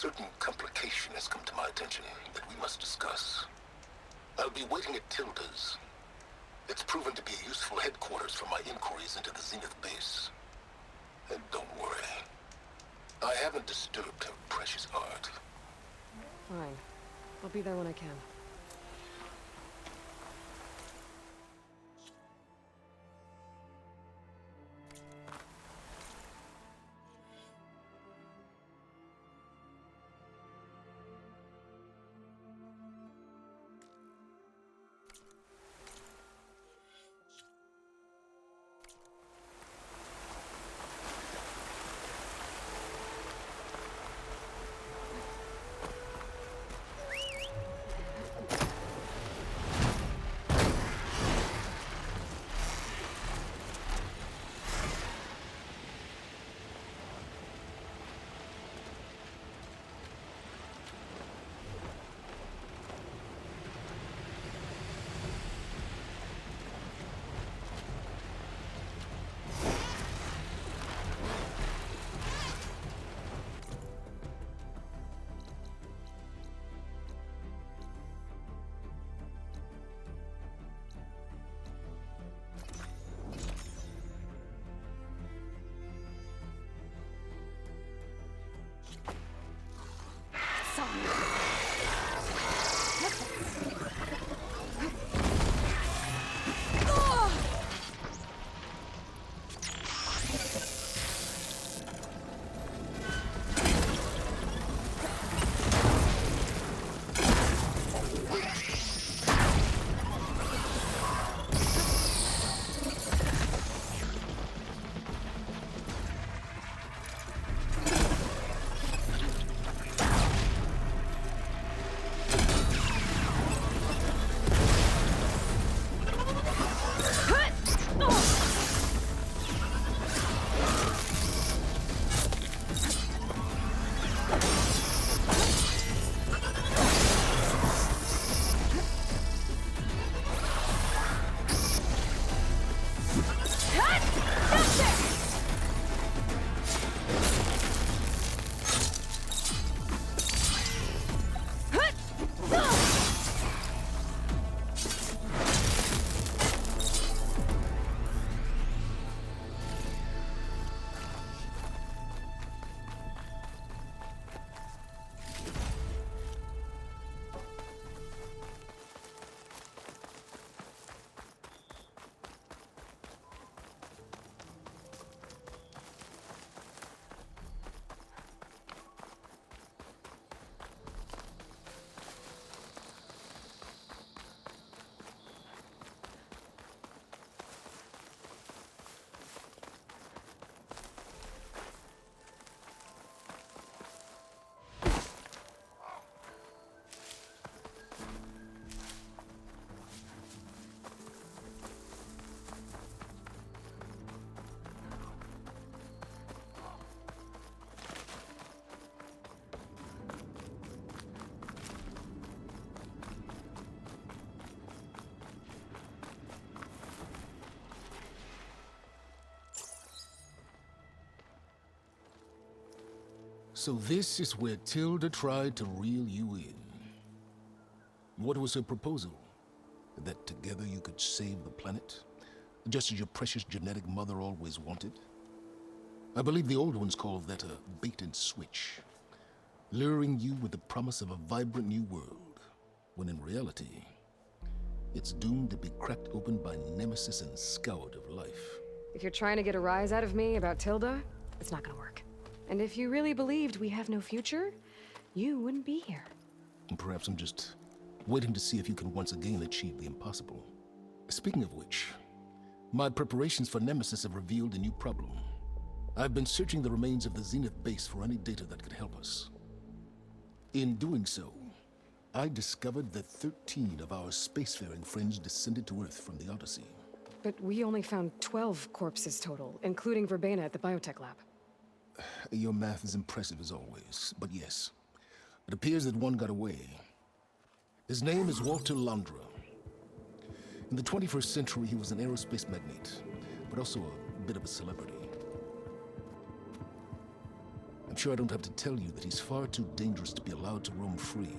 certain complication has come to my attention that we must discuss. I'll be waiting at Tilda's. It's proven to be a useful headquarters for my inquiries into the Zenith base. And don't worry, I haven't disturbed her precious art. Fine. I'll be there when I can. So this is where Tilda tried to reel you in. What was her proposal? That together you could save the planet? Just as your precious genetic mother always wanted? I believe the old ones called that a bait and switch. Luring you with the promise of a vibrant new world, when in reality, it's doomed to be cracked open by nemesis and scoured of life. If you're trying to get a rise out of me about Tilda, it's not gonna work. And if you really believed we have no future, you wouldn't be here. And perhaps I'm just waiting to see if you can once again achieve the impossible. Speaking of which, my preparations for Nemesis have revealed a new problem. I've been searching the remains of the Zenith base for any data that could help us. In doing so, I discovered that 13 of our spacefaring friends descended to Earth from the Odyssey. But we only found 12 corpses total, including Verbena at the biotech lab. Your math is impressive as always, but yes, it appears that one got away. His name is Walter Landra. In the 21st century, he was an aerospace magnate, but also a bit of a celebrity. sure I don't have to tell you that he's far too dangerous to be allowed to roam free.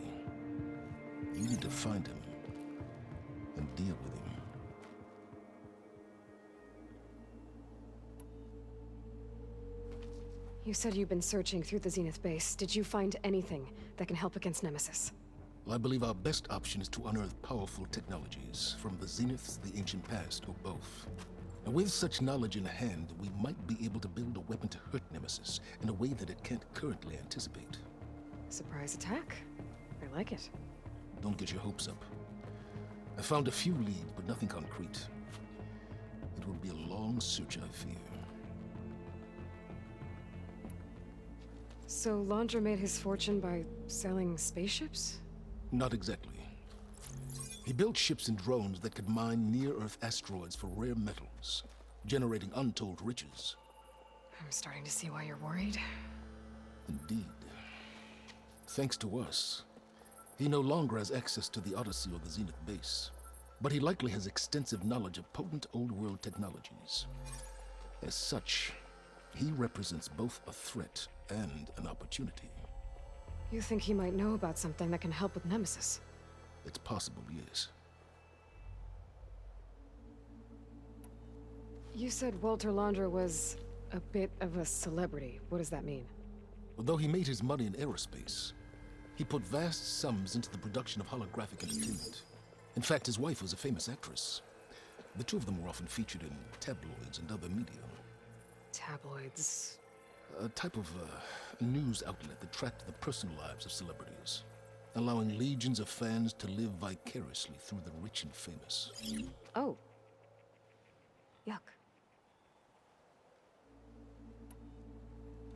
You need to find him and deal with him. You said you've been searching through the Zenith base. Did you find anything that can help against Nemesis? Well, I believe our best option is to unearth powerful technologies from the Zeniths, the ancient past, or both. And with such knowledge in hand, we might be able to build a weapon to hurt Nemesis in a way that it can't currently anticipate. Surprise attack? I like it. Don't get your hopes up. I found a few leads, but nothing concrete. It will be a long search, I fear. So Laundra made his fortune by selling spaceships? Not exactly. He built ships and drones that could mine near-Earth asteroids for rare metals, generating untold riches. I'm starting to see why you're worried. Indeed. Thanks to us, he no longer has access to the Odyssey or the Zenith base, but he likely has extensive knowledge of potent old-world technologies. As such, he represents both a threat and an opportunity. You think he might know about something that can help with Nemesis? It's possible, yes. You said Walter Laundra was a bit of a celebrity. What does that mean? Although he made his money in aerospace, he put vast sums into the production of holographic entertainment. In fact, his wife was a famous actress. The two of them were often featured in tabloids and other media. Tabloids. A type of news outlet that tracked the personal lives of celebrities, allowing legions of fans to live vicariously through the rich and famous. Oh. Yuck.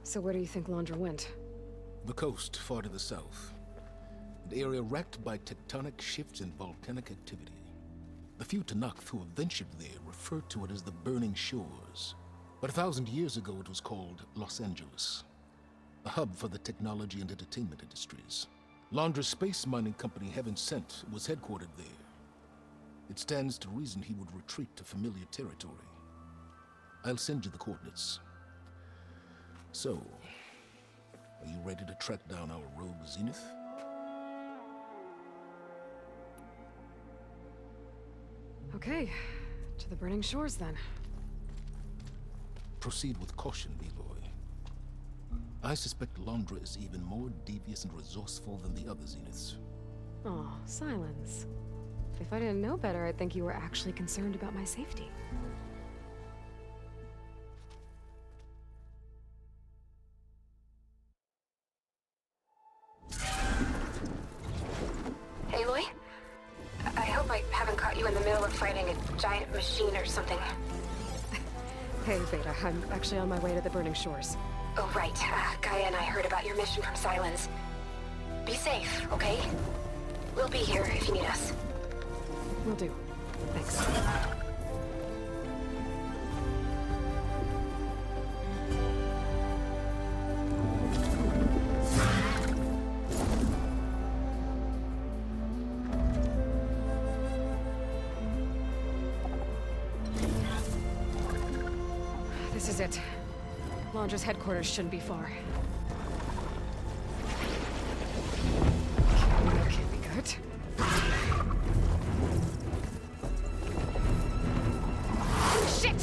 So where do you think Laundra went? The coast, far to the south. An area racked by tectonic shifts and volcanic activity. The few Tenakth who have ventured there refer to it as the Burning Shores. But 1,000 years ago it was called Los Angeles, a hub for the technology and entertainment industries. Laundra's space mining company, Heaven Sent, was headquartered there. It stands to reason he would retreat to familiar territory. I'll send you the coordinates. So, are you ready to track down our rogue Zenith? Okay, to the Burning Shores then. Proceed with caution, Aloy. I suspect Laundra is even more devious and resourceful than the other Zeniths. Oh, Silence. If I didn't know better, I'd think you were actually concerned about my safety. Aloy? I hope I haven't caught you in the middle of fighting a giant machine or something. Hey, Beta, I'm actually on my way to the Burning Shores. Oh, right. Gaia and I heard about your mission from Silence. Be safe, okay? We'll be here if you need us. Will do. Thanks. This is it. Laundra's headquarters shouldn't be far. That can't be good. Shit!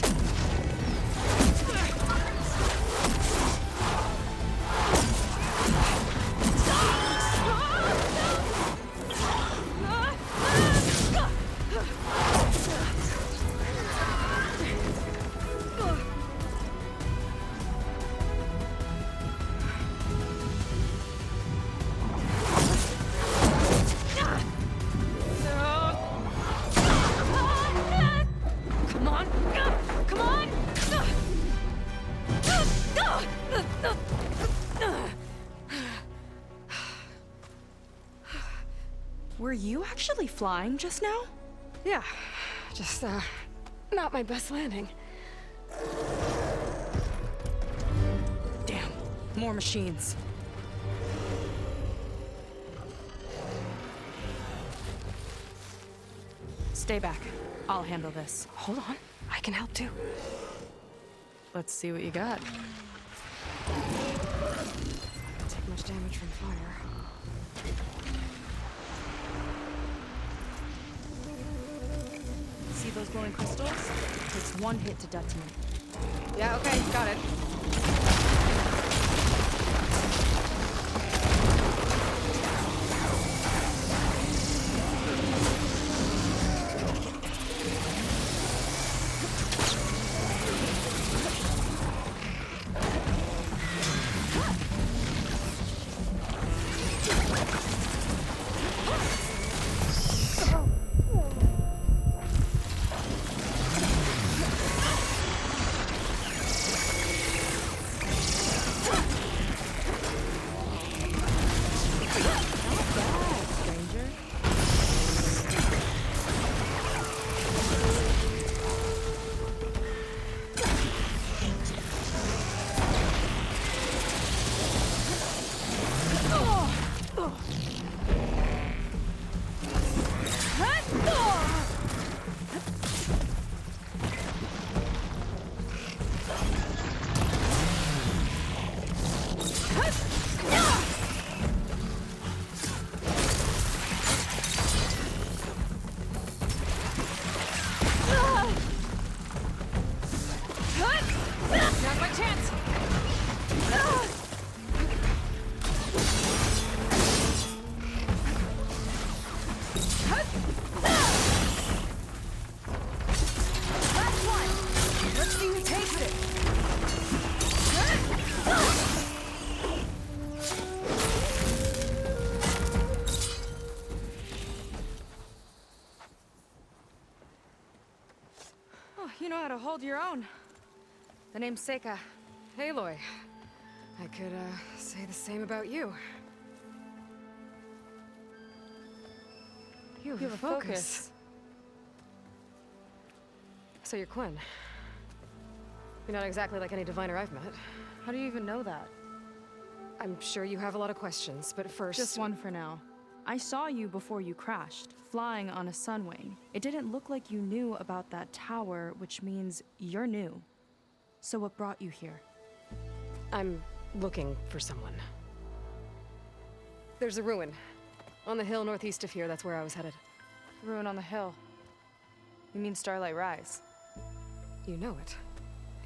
Were you actually flying just now? Yeah, just, not my best landing. Damn, more machines. Stay back. I'll handle this. Hold on, I can help too. Let's see what you got. damage from fire. See those glowing crystals? It takes one hit to detonate. Yeah, okay, got it. Now's my chance! Last one! Let's see who takes it! Oh, you know how to hold your own. The name's Seika. Aloy. I could, say the same about you. You have a focus. So you're Quinn. You're not exactly like any diviner I've met. How do you even know that? I'm sure you have a lot of questions, but first... Just one for now. I saw you before you crashed, flying on a Sunwing. It didn't look like you knew about that tower, which means you're new. So what brought you here? I'm looking for someone. There's a ruin. On the hill northeast of here, that's where I was headed. Ruin on the hill. You mean Starlight Rise? You know it.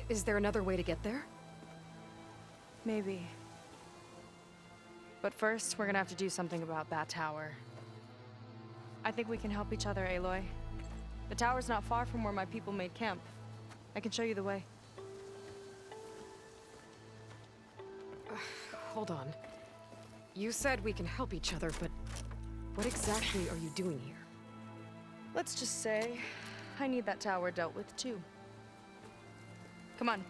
Is there another way to get there? Maybe. But first, we're gonna have to do something about that tower. I think we can help each other, Aloy. The tower's not far from where my people made camp. I can show you the way. Hold on. You said we can help each other, but what exactly are you doing here? Let's just say, I need that tower dealt with too. Come on.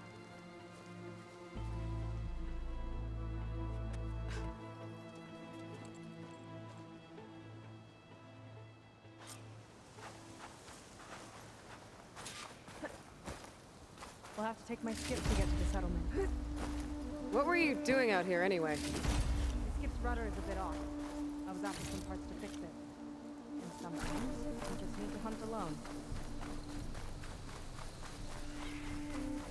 We'll have to take my skip to get to the settlement. What were you doing out here anyway? The skip's rudder is a bit off. I was after some parts to fix it. And sometimes you just need to hunt alone.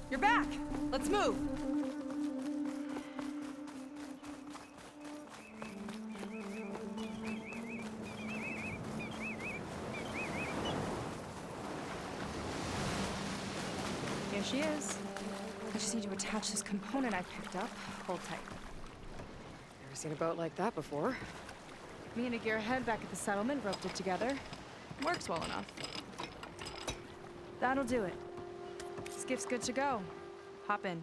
You're back! Let's move! Here she is. I just need to attach this component I picked up. Hold tight. Never seen a boat like that before. Me and a gearhead back at the settlement roped it together. Works well enough. That'll do it. Skiff's good to go. Hop in.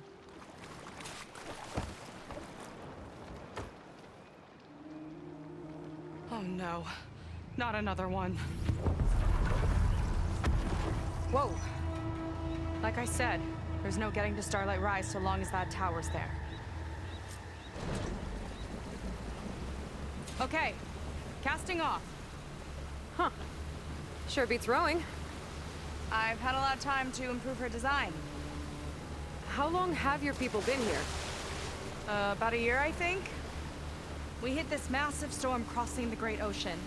Oh no. Not another one. Whoa. Like I said, there's no getting to Starlight Rise so long as that tower's there. Okay. Casting off. Huh. Sure beats rowing. I've had a lot of time to improve her design. How long have your people been here? About a year, I think. We hit this massive storm crossing the Great Ocean.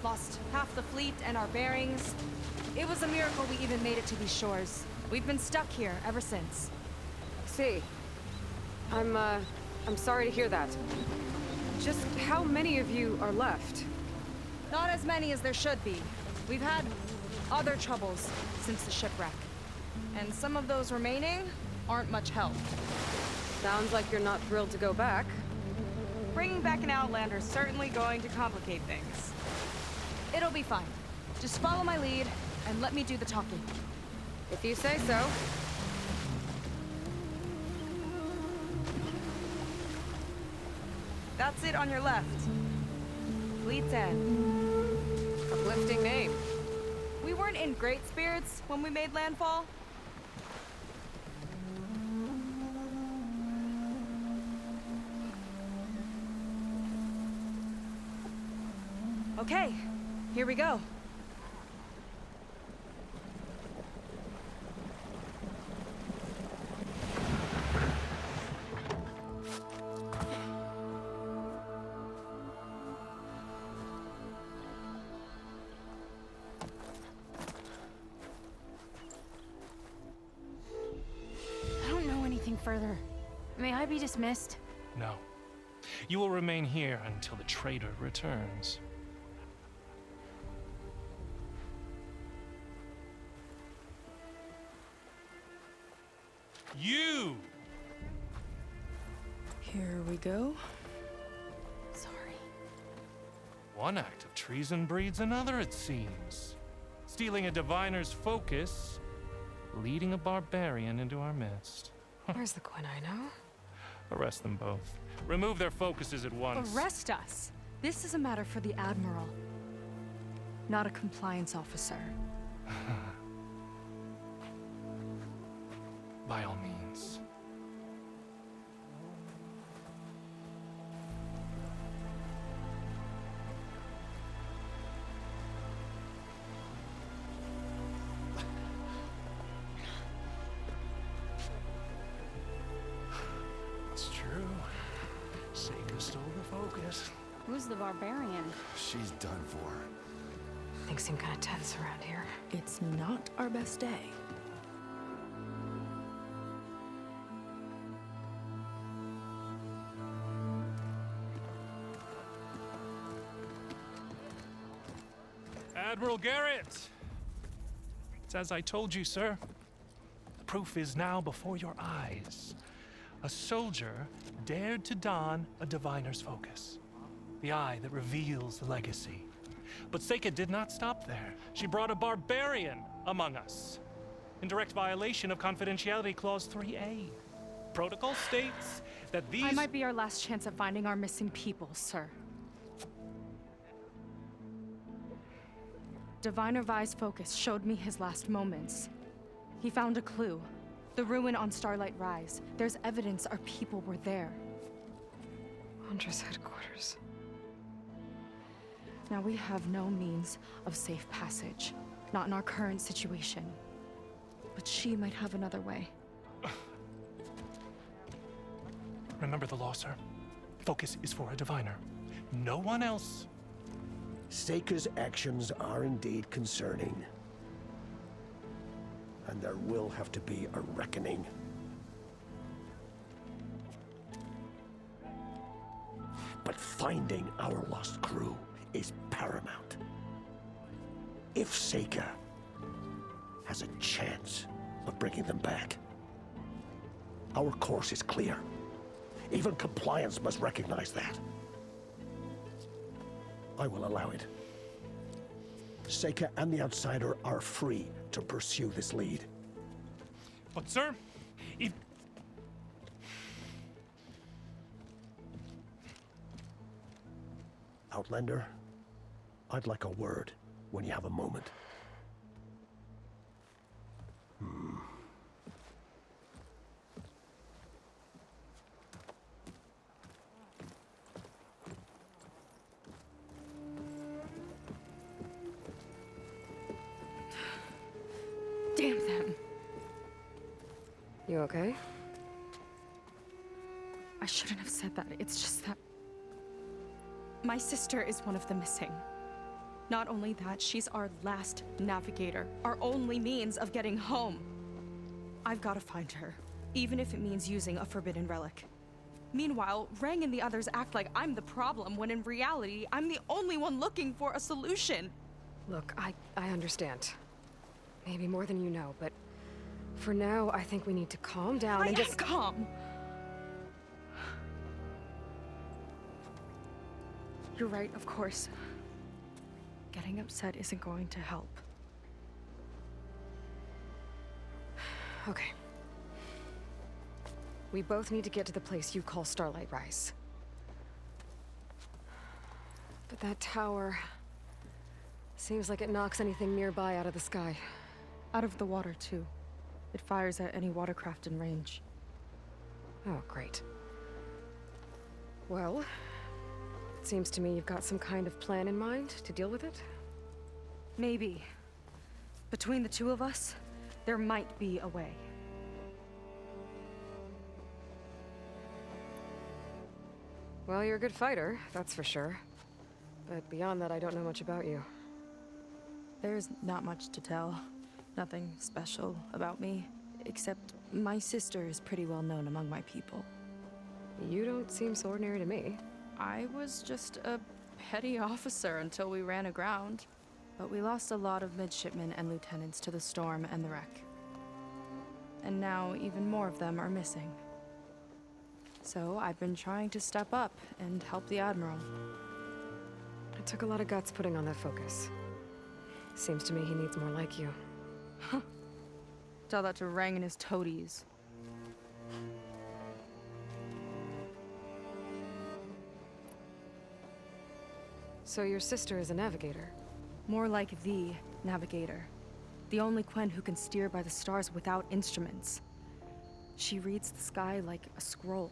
Lost half the fleet and our bearings. It was a miracle we even made it to these shores. We've been stuck here ever since. See. I'm sorry to hear that. Just how many of you are left? Not as many as there should be. We've had other troubles since the shipwreck. And some of those remaining aren't much help. Sounds like you're not thrilled to go back. Bringing back an Outlander is certainly going to complicate things. It'll be fine. Just follow my lead and let me do the talking. If you say so. That's it on your left. Fleet's End. Uplifting name. We weren't in great spirits when we made landfall. Okay, here we go. I don't know anything further. May I be dismissed? No. You will remain here until the traitor returns. You! Here we go. Sorry. One act of treason breeds another, it seems. Stealing a diviner's focus, leading a barbarian into our midst. Where's the Quinino? Arrest them both. Remove their focuses at once. Arrest us. This is a matter for the Admiral, not a compliance officer. By all means. It's true. Seika stole the focus. Who's the barbarian? She's done for. Things seem kind of tense around here. It's not our best day. Admiral Garrett! It's as I told you, sir. The proof is now before your eyes. A soldier dared to don a diviner's focus. The eye that reveals the legacy. But Seika did not stop there. She brought a barbarian among us. In direct violation of Confidentiality Clause 3A. Protocol states that these— I might be our last chance at finding our missing people, sir. Diviner Vi's focus showed me his last moments. He found a clue. The ruin on Starlight Rise. There's evidence our people were there. Huntress headquarters. Now we have no means of safe passage. Not in our current situation. But she might have another way. Remember the law, sir. Focus is for a diviner. No one else. Seika's actions are indeed concerning. And there will have to be a reckoning. But finding our lost crew is paramount. If Seika has a chance of bringing them back, our course is clear. Even compliance must recognize that. I will allow it. Seika and the Outsider are free to pursue this lead. But, sir, if— Outlander, I'd like a word when you have a moment. Damn them. You okay? I shouldn't have said that. It's just that my sister is one of the missing. Not only that, she's our last navigator, our only means of getting home. I've got to find her, even if it means using a forbidden relic. Meanwhile, Rang and the others act like I'm the problem, when in reality, I'm the only one looking for a solution. Look, I understand. Maybe more than you know, but for now, I think we need to calm down and just... calm. You're right, of course. Getting upset isn't going to help. Okay. We both need to get to the place you call Starlight Rise. But that tower... seems like it knocks anything nearby out of the sky. Out of the water, too. It fires at any watercraft in range. Oh, great. Well, it seems to me you've got some kind of plan in mind to deal with it. Maybe. Between the two of us, there might be a way. Well, you're a good fighter, that's for sure. But beyond that, I don't know much about you. There's not much to tell. Nothing special about me. Except my sister is pretty well known among my people. You don't seem so ordinary to me. I was just a petty officer until we ran aground. But we lost a lot of midshipmen and lieutenants to the storm and the wreck. And now even more of them are missing. So I've been trying to step up and help the Admiral. It took a lot of guts putting on that focus. Seems to me he needs more like you. Tell that to Rang and his toadies. So your sister is a navigator? More like the navigator. The only Quen who can steer by the stars without instruments. She reads the sky like a scroll.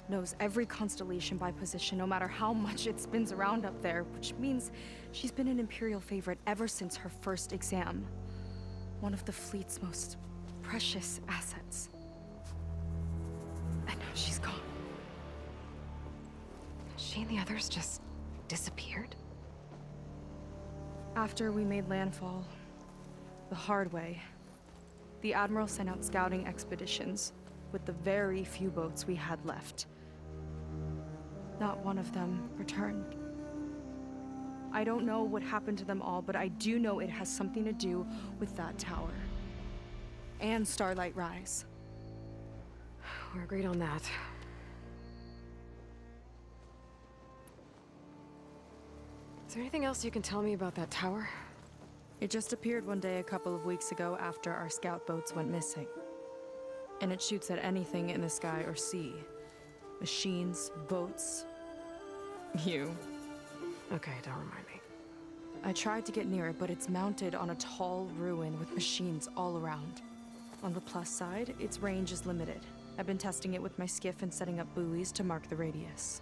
Knows every constellation by position, no matter how much it spins around up there, which means she's been an Imperial favorite ever since her first exam. One of the fleet's most precious assets. And now she's gone. She and the others just disappeared? After we made landfall, the hard way, the Admiral sent out scouting expeditions with the very few boats we had left. Not one of them returned. I don't know what happened to them all, but I do know it has something to do with that tower. And Starlight Rise. We're agreed on that. Is there anything else you can tell me about that tower? It just appeared one day a couple of weeks ago after our scout boats went missing. And it shoots at anything in the sky or sea. Machines, boats. You. Okay, don't remind me. I tried to get near it, but it's mounted on a tall ruin with machines all around. On the plus side, its range is limited. I've been testing it with my skiff and setting up buoys to mark the radius.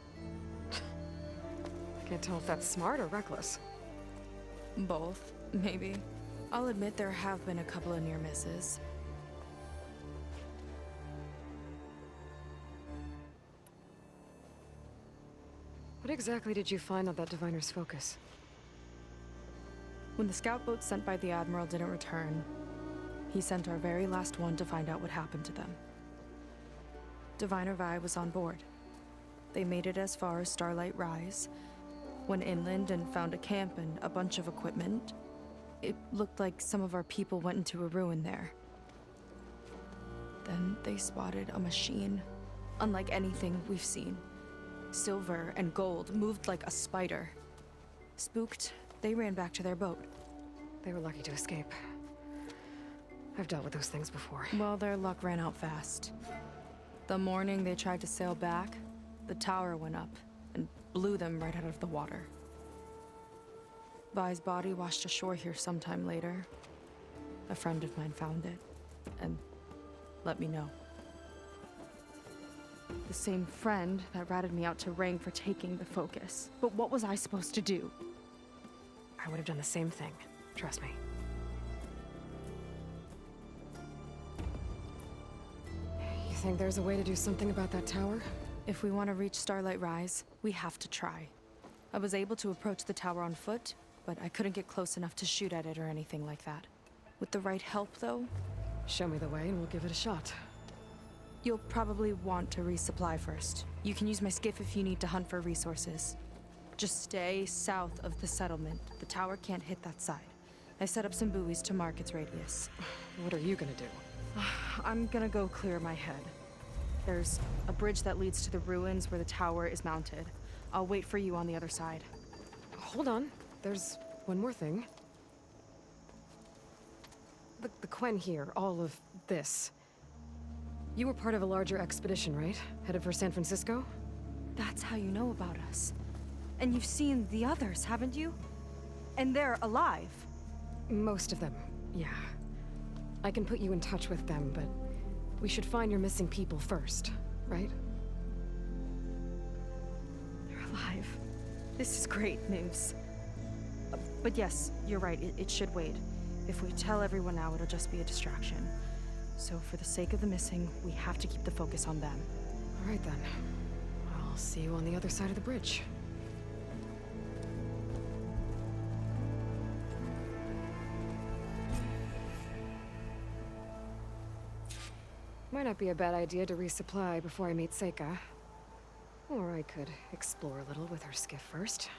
Can't tell if that's smart or reckless. Both, maybe. I'll admit there have been a couple of near misses. What exactly did you find on that Diviner's focus? When the scout boat sent by the Admiral didn't return, he sent our very last one to find out what happened to them. Diviner Vi was on board. They made it as far as Starlight Rise, went inland and found a camp and a bunch of equipment. It looked like some of our people went into a ruin there. Then they spotted a machine, unlike anything we've seen. Silver and gold, moved like a spider. Spooked, they ran back to their boat. They were lucky to escape. I've dealt with those things before. Well, their luck ran out fast. The morning they tried to sail back, the tower went up and blew them right out of the water. Vi's body washed ashore here sometime later. A friend of mine found it and let me know. The same friend that ratted me out to Rang for taking the focus. But what was I supposed to do? I would have done the same thing. Trust me. You think there's a way to do something about that tower? If we want to reach Starlight Rise, we have to try. I was able to approach the tower on foot, but I couldn't get close enough to shoot at it or anything like that. With the right help, though, Show me the way and we'll give it a shot. You'll probably want to resupply first. You can use my skiff if you need to hunt for resources. Just stay south of the settlement. The tower can't hit that side. I set up some buoys to mark its radius. What are you gonna do? I'm gonna go clear my head. There's a bridge that leads to the ruins where the tower is mounted. I'll wait for you on the other side. Hold on. There's one more thing. The Quen here, all of this. You were part of a larger expedition, right? Headed for San Francisco? That's how you know about us. And you've seen the others, haven't you? And they're alive. Most of them, yeah. I can put you in touch with them, but we should find your missing people first, right? They're alive. This is great news. But yes, you're right, it should wait. If we tell everyone now, it'll just be a distraction. So for the sake of the missing, we have to keep the focus on them. All right then. I'll see you on the other side of the bridge. Might not be a bad idea to resupply before I meet Seika. Or I could explore a little with her skiff first.